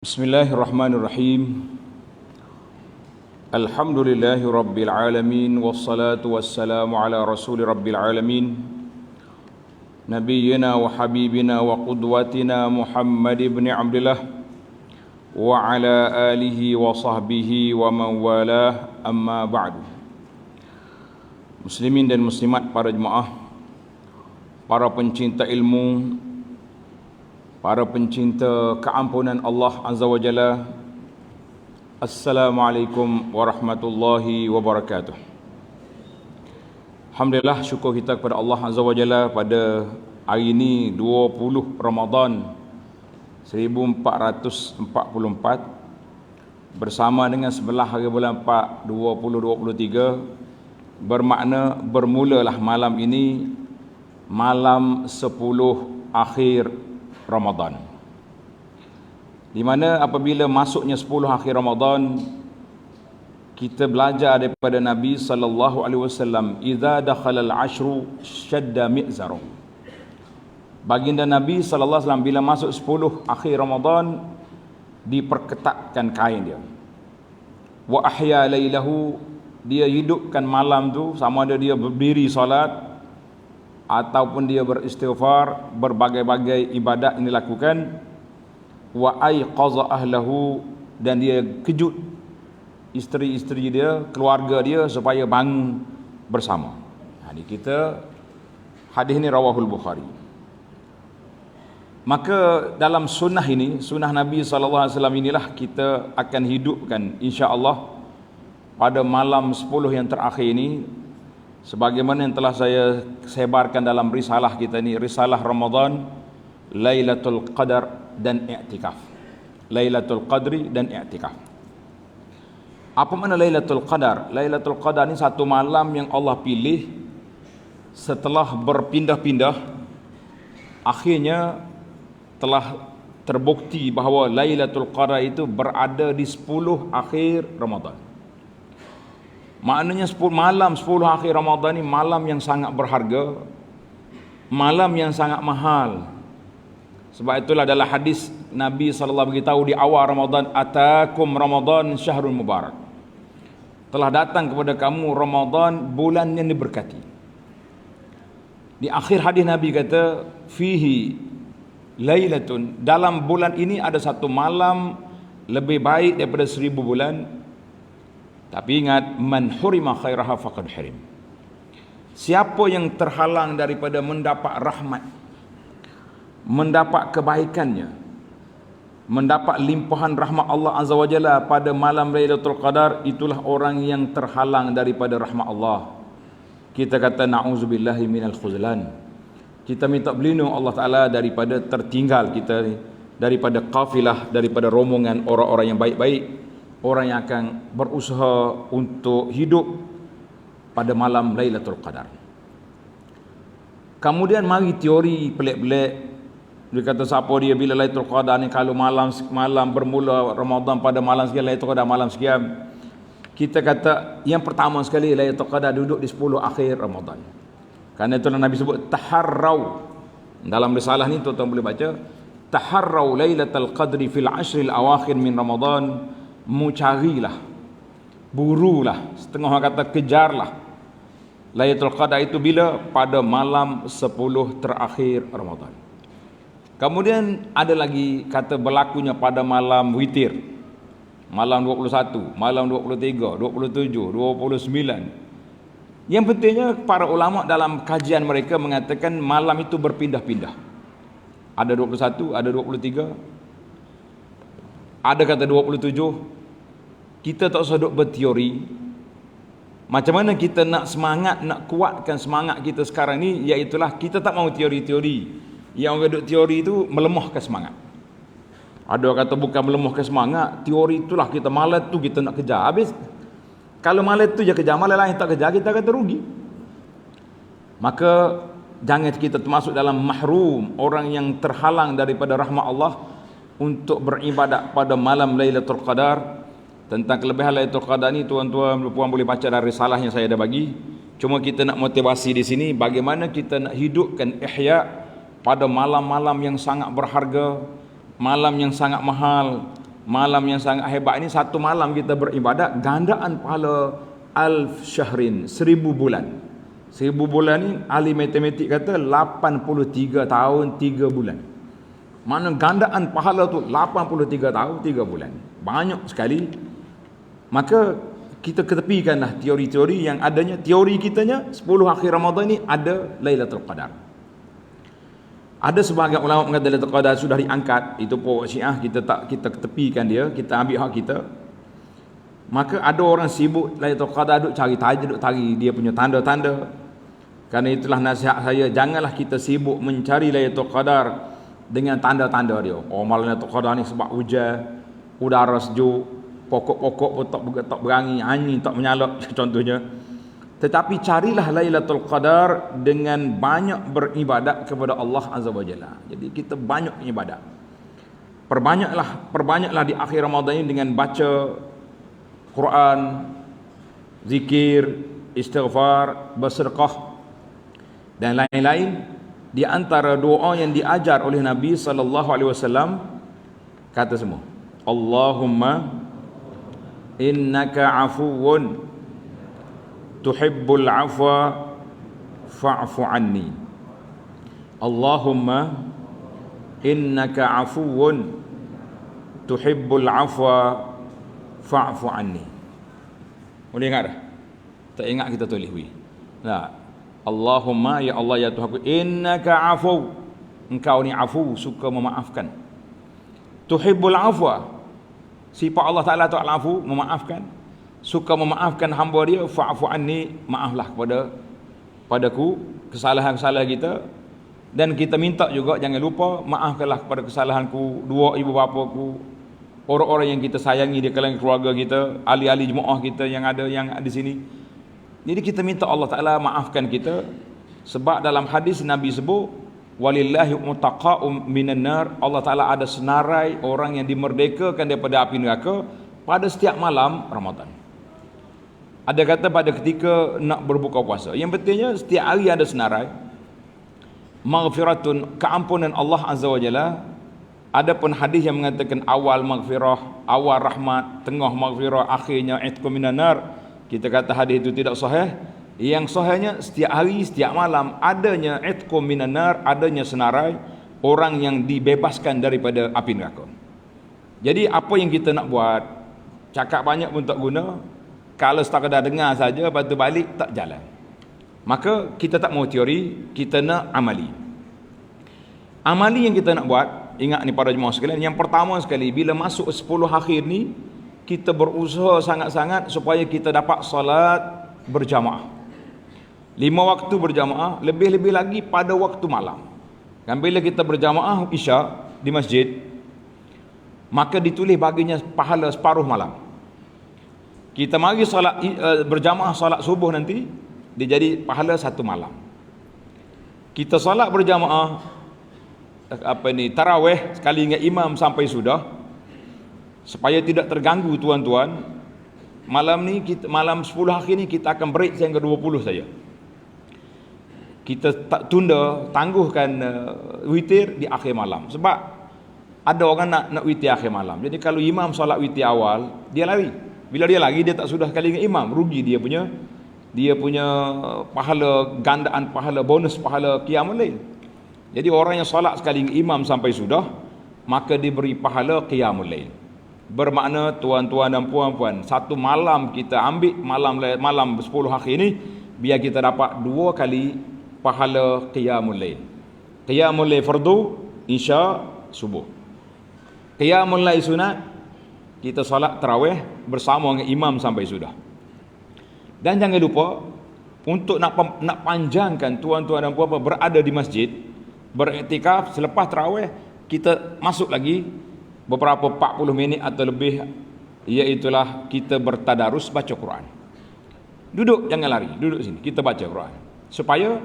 Bismillahirrahmanirrahim. Alhamdulillahi rabbil alamin, wassalatu wassalamu ala rasuli rabbil alamin, nabiyyina wa habibina wa qudwatina Muhammad ibn Abdullah wa ala alihi wa sahbihi wa man walah, amma ba'du. Muslimin dan muslimat, para jemaah, para pencinta ilmu, para pencinta keampunan Allah Azza wa Jalla, Assalamualaikum warahmatullahi wabarakatuh. Alhamdulillah, syukur kita kepada Allah Azza wa Jalla pada hari ini 20 Ramadan 1444 bersama dengan 11 hari bulan 4 2023, bermakna bermulalah malam ini malam 10 akhir Ramadan, di mana apabila masuknya 10 akhir Ramadan, kita belajar daripada Nabi sallallahu alaihi wasallam, idza dakhala al-ashru shadda mi'zaru. Baginda Nabi sallallahu alaihi wasallam bila masuk 10 akhir Ramadan, diperketatkan kain dia. Wa ahya lailahu, dia hidupkan malam tu, sama ada dia berdiri solat ataupun dia beristighfar, berbagai-bagai ibadat yang dilakukan. Wa aiqaza ahlahu, dan dia kejut isteri-isteri dia, keluarga dia supaya bangun bersama. Hadis kita, hadis ini rawahul Bukhari. Maka dalam sunnah ini, sunnah Nabi SAW inilah kita akan hidupkan insya-Allah pada malam 10 yang terakhir ini, sebagaimana yang telah saya sebarkan dalam risalah kita ni, risalah Ramadan, Lailatul Qadar dan I'tikaf. Lailatul Qadri dan I'tikaf. Apa makna Lailatul Qadar? Lailatul Qadar ni satu malam yang Allah pilih setelah berpindah-pindah, akhirnya telah terbukti bahawa Lailatul Qadar itu berada di 10 akhir Ramadan. Maknanya malam 10 akhir Ramadan ini malam yang sangat berharga, malam yang sangat mahal. Sebab itulah dalam hadis Nabi SAW beritahu di awal Ramadan, atakum Ramadan syahrul mubarak. Telah datang kepada kamu Ramadan, bulan yang diberkati. Di akhir hadis Nabi kata, fihi lailatun, dalam bulan ini ada satu malam lebih baik daripada 1000 bulan. Tapi ingat, man hurima khairaha faqad hurim. Siapa yang terhalang daripada mendapat rahmat, mendapat kebaikannya, mendapat limpahan rahmat Allah Azza wa Jalla pada malam Lailatul Qadar, itulah orang yang terhalang daripada rahmat Allah. Kita kata na'udzubillahi minal khuzlan. Kita minta berlindung Allah Ta'ala daripada tertinggal kita, daripada kafilah, daripada rombongan orang-orang yang baik-baik, orang yang akan berusaha untuk hidup pada malam Lailatul Qadar. Kemudian mari teori pelik-pelik. Dia kata siapa dia bila Lailatul Qadar ni, kalau malam bermula Ramadan pada malam sekian, Lailatul Qadar malam sekian. Kita kata yang pertama sekali, Lailatul Qadar duduk di 10 akhir Ramadan. Karena itulah Nabi sebut taharrau. Dalam risalah ni tuan-tuan boleh baca, taharrau Lailatul Qadri fil ashril awakhir min Ramadan. Carilah, burulah, setengah orang kata kejarlah Lailatul Qadar itu bila? Pada malam 10 terakhir Ramadan. Kemudian ada lagi kata berlakunya pada malam witir, malam 21, malam 23, 27, 29. Yang pentingnya para ulama dalam kajian mereka mengatakan malam itu berpindah-pindah. Ada 21, ada 23, ada kata 27. Kita tak usah duk berteori. Macam mana kita nak semangat, nak kuatkan semangat kita sekarang ni, iaitulah kita tak mahu teori-teori. Yang orang duk teori itu melemahkan semangat. Ada orang kata bukan melemahkan semangat, teori itulah kita malas tu kita nak kejar. Habis kalau malas tu je kejar, malas lain tak kejar, kita kata rugi. Maka jangan kita termasuk dalam mahrum, orang yang terhalang daripada rahmat Allah untuk beribadat pada malam Lailatul Qadar. Tentang kelebihan Lailatul Qadar ni tuan-tuan dan puan boleh baca dari risalah yang saya dah bagi. Cuma kita nak motivasi di sini bagaimana kita nak hidupkan ihya pada malam-malam yang sangat berharga, malam yang sangat mahal, malam yang sangat hebat ini, satu malam kita beribadat gandaan pahala alf syahrin, 1000 bulan. 1000 bulan ni ahli matematik kata 83 tahun 3 bulan. Mana gandaan pahala tu 83 tahun 3 bulan. Banyak sekali. Maka kita ketepikanlah teori-teori yang adanya. Teori kitanya 10 akhir Ramadan ni ada Lailatul Qadar. Ada sebahagian ulama mengatakan Lailatul Qadar sudah diangkat. Itu pokok Syiah, kita ketepikan dia, kita ambil hak kita. Maka ada orang sibuk Lailatul Qadar, duk cari tajuk, duk cari dia punya tanda-tanda. Karena itulah nasihat saya, janganlah kita sibuk mencari Lailatul Qadar dengan tanda-tanda dia. Oh, malam Lailatul Qadar ni sebab hujan, udara sejuk, pokok-pokok pun tak berangi, angin tak menyalak contohnya. Tetapi carilah Lailatul Qadar dengan banyak beribadat kepada Allah Azza wa Jalla. Jadi kita banyak ibadat. Perbanyaklah di akhir Ramadan ini dengan baca Quran, zikir, istighfar, bersedekah dan lain-lain. Di antara doa yang diajar oleh Nabi sallallahu alaihi wasallam, kata semua, Allahumma innaka afuwun tuhibbul afwa fa'fu anni. Allahumma innaka afuwun tuhibbul afwa fa'fu anni. Boleh ingat dah? Tak ingat kita tulis wi. Nah, Allahumma, ya Allah ya Tuhanku, innaka afu, engkau ni afu, suka memaafkan. Tuhibbul afwa, sifat Allah Ta'ala tu al-afu, memaafkan. Suka memaafkan hamba dia, fa'fu anni, maaflah padaku kesalahan-kesalahan kita. Dan kita minta juga, jangan lupa, maafkanlah kepada kesalahanku, dua ibu bapaku, orang-orang yang kita sayangi di kalangan keluarga kita, ahli-ahli jemaah kita yang ada di sini. Jadi kita minta Allah Ta'ala maafkan kita. Sebab dalam hadis Nabi sebut, walillahi mutaqa'um minan nar, Allah Ta'ala ada senarai orang yang dimerdekakan daripada api neraka pada setiap malam Ramadan. Ada kata pada ketika nak berbuka puasa. Yang pentingnya setiap hari ada senarai. Maghfiratun, keampunan Allah Azza wa Jalla. Ada pun hadis yang mengatakan awal maghfirah, awal rahmat, tengah maghfirah, akhirnya itqu minan nar. Kita kata hadis itu tidak sahih. Yang sahihnya setiap hari, setiap malam adanya itqu minan nar, adanya senarai orang yang dibebaskan daripada api neraka. Jadi apa yang kita nak buat? Cakap banyak pun tak guna. Kalau sekadar dengar saja, lepas tu balik tak jalan. Maka kita tak mau teori, kita nak amali. Amali yang kita nak buat, ingat ni para jemaah sekalian, yang pertama sekali, bila masuk 10 akhir ni, kita berusaha sangat-sangat supaya kita dapat salat berjamaah. 5 waktu berjamaah, lebih-lebih lagi pada waktu malam. Dan bila kita berjamaah Isya di masjid, maka ditulis baginya pahala separuh malam. Kita mari salat berjamaah salat subuh nanti, dia jadi pahala 1 malam. Kita salat berjamaah tarawih sekali dengan imam sampai sudah, supaya tidak terganggu tuan-tuan. Malam ni malam 10 akhir ni kita akan break sehingga 20 saja. Kita tak tangguhkan witir di akhir malam. Sebab ada orang nak witir akhir malam. Jadi kalau imam solat witir awal, dia lari. Bila dia lari, dia tak sudah sekali dengan imam, rugi dia punya pahala, gandaan pahala, bonus pahala qiyamul lail. Jadi orang yang solat sekali dengan imam sampai sudah, maka diberi pahala qiyamul lail. Bermakna tuan-tuan dan puan-puan, satu malam kita ambil malam 10 akhir ni, biar kita dapat 2 kali pahala qiyamul lail. Qiyamul lail fardu, isya, subuh. Qiyamul lail sunat, kita solat tarawih bersama dengan imam sampai sudah. Dan jangan lupa, untuk nak panjangkan tuan-tuan dan puan-puan berada di masjid, beriktikaf, selepas tarawih kita masuk lagi beberapa 40 minit atau lebih, iaitulah kita bertadarus baca Quran. Duduk, jangan lari, duduk sini, kita baca Quran. Supaya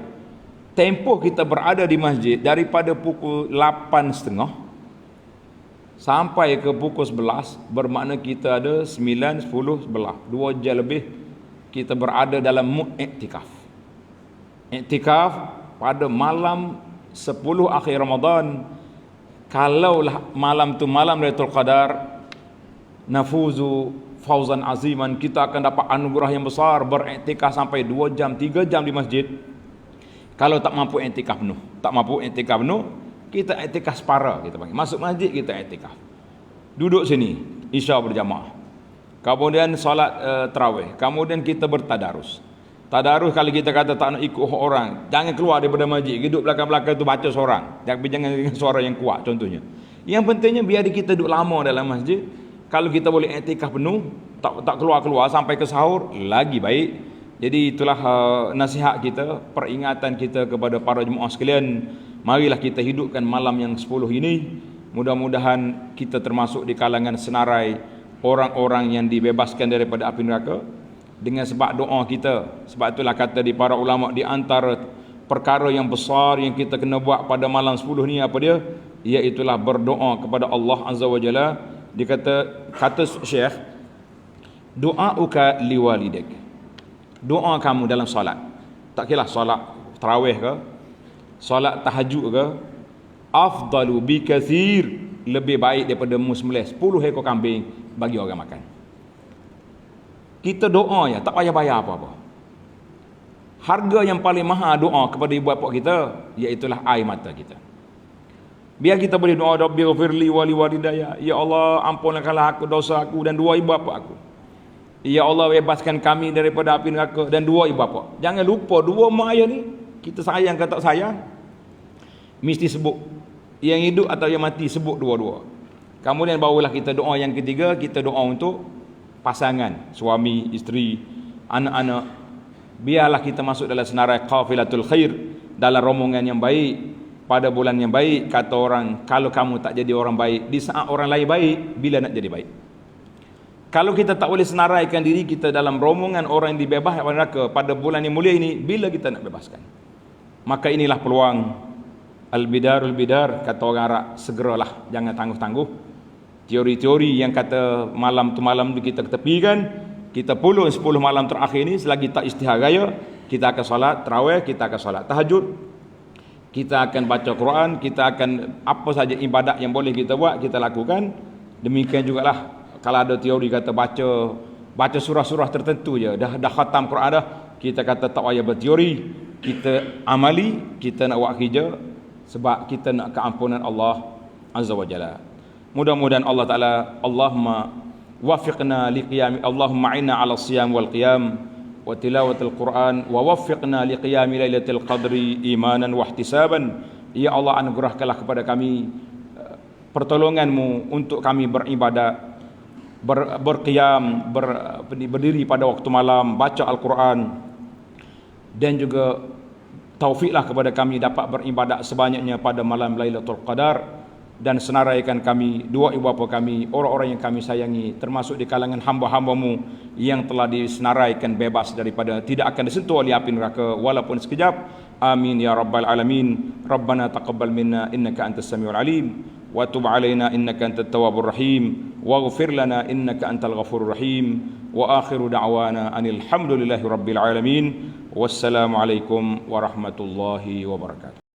tempoh kita berada di masjid daripada pukul 8.30 sampai ke pukul 11, bermakna kita ada 9, 10, 11, 2 jam lebih kita berada dalam mood iktikaf. Iktikaf pada malam 10 akhir Ramadan. Kalaulah malam tu malam Lailatul Qadar, nafuzu fauzan aziman, kita akan dapat anugerah yang besar, beriktikaf sampai 2 jam 3 jam di masjid. Kalau tak mampu iktikaf penuh, kita iktikaf separa, kita panggil. Masuk masjid kita iktikaf. Duduk sini, isya berjamaah. Kemudian solat tarawih, kemudian kita bertadarus. Tadarus kalau kita kata tak nak ikut orang, jangan keluar daripada masjid, duduk belakang-belakang tu baca seorang. Jangan dengan suara yang kuat contohnya. Yang pentingnya biar kita duduk lama dalam masjid. Kalau kita boleh iktikaf penuh, tak keluar-keluar sampai ke sahur, lagi baik. Jadi itulah nasihat kita, peringatan kita kepada para jemaah sekalian. Marilah kita hidupkan malam yang 10 ini. Mudah-mudahan kita termasuk di kalangan senarai orang-orang yang dibebaskan daripada api neraka dengan sebab doa kita. Sebab itulah kata di para ulama, di antara perkara yang besar yang kita kena buat pada malam 10 ni apa dia? Iaitulah berdoa kepada Allah Azza wa Jalla. Dia kata Syekh, doa'uka liwalidik, doa kamu dalam solat, tak kira solat tarawih ke, solat tahajud ke, afdalu bi kathir, lebih baik daripada sembelih 10 ekor kambing bagi orang makan. Kita doa ya, tak payah bayar apa-apa. Harga yang paling mahal doa kepada ibu bapa kita, iaitulah air mata kita. Biar kita boleh doa, Rabbi ghafirli wa liwalidayya, ya Allah ampunkanlah aku dosa aku dan dua ibu bapa aku. Ya Allah bebaskan kami daripada api neraka dan dua ibu bapa. Jangan lupa dua mak ayah ni, kita sayang ke tak sayang, mesti sebut. Yang hidup atau yang mati sebut dua-dua. Kemudian barulah kita doa yang ketiga, kita doa untuk pasangan, suami, isteri, anak-anak. Biarlah kita masuk dalam senarai qafilatul khair, dalam rombongan yang baik pada bulan yang baik. Kata orang, kalau kamu tak jadi orang baik di saat orang lain baik, bila nak jadi baik? Kalau kita tak boleh senaraikan diri kita dalam rombongan orang yang dibebaskan dari neraka pada bulan yang mulia ini, bila kita nak bebaskan? Maka inilah peluang. Al-bidarul bidar, kata orang Arab, segeralah, jangan tangguh-tangguh. Teori-teori yang kata malam tu kita ketepikan, kita pulun 10 malam terakhir ni, selagi tak istihar raya, kita akan solat tarawih, kita akan solat tahajud, kita akan baca Quran, kita akan apa saja ibadat yang boleh kita buat, kita lakukan. Demikian jugalah kalau ada teori kata baca surah-surah tertentu je, dah khatam Quran dah, kita kata tak payah berteori, kita amali, kita nak buat kerja, sebab kita nak keampunan Allah Azza wa Jalla. Mudah-mudahan Allah Ta'ala, Allahumma wafiqna liqiyam, Allahumma inna ala siyam wal qiyam wa tilawatil Quran wa wafiqna liqiyami lailatul qadri imanan wa ihtisaban. Ya Allah, anugerahkanlah kepada kami pertolonganmu untuk kami beribadat, berqiyam, berdiri pada waktu malam, baca Al-Quran, dan juga taufiklah kepada kami dapat beribadat sebanyaknya pada malam Lailatul Qadar, dan senaraikan kami, dua ibu bapa kami, orang-orang yang kami sayangi, termasuk di kalangan hamba-hambamu yang telah disenaraikan bebas daripada, tidak akan disentuh oleh api neraka walaupun sekejap. Amin ya rabbal alamin. Rabbana taqabbal minna innaka antas samiul alim wa tub alaina innaka antat tawwabur rahim waghfir lana innaka antal ghafurur rahim. Wa akhiru da'wana anil hamdulillahi rabbil alamin. Wassalamu alaikum warahmatullahi wabarakatuh.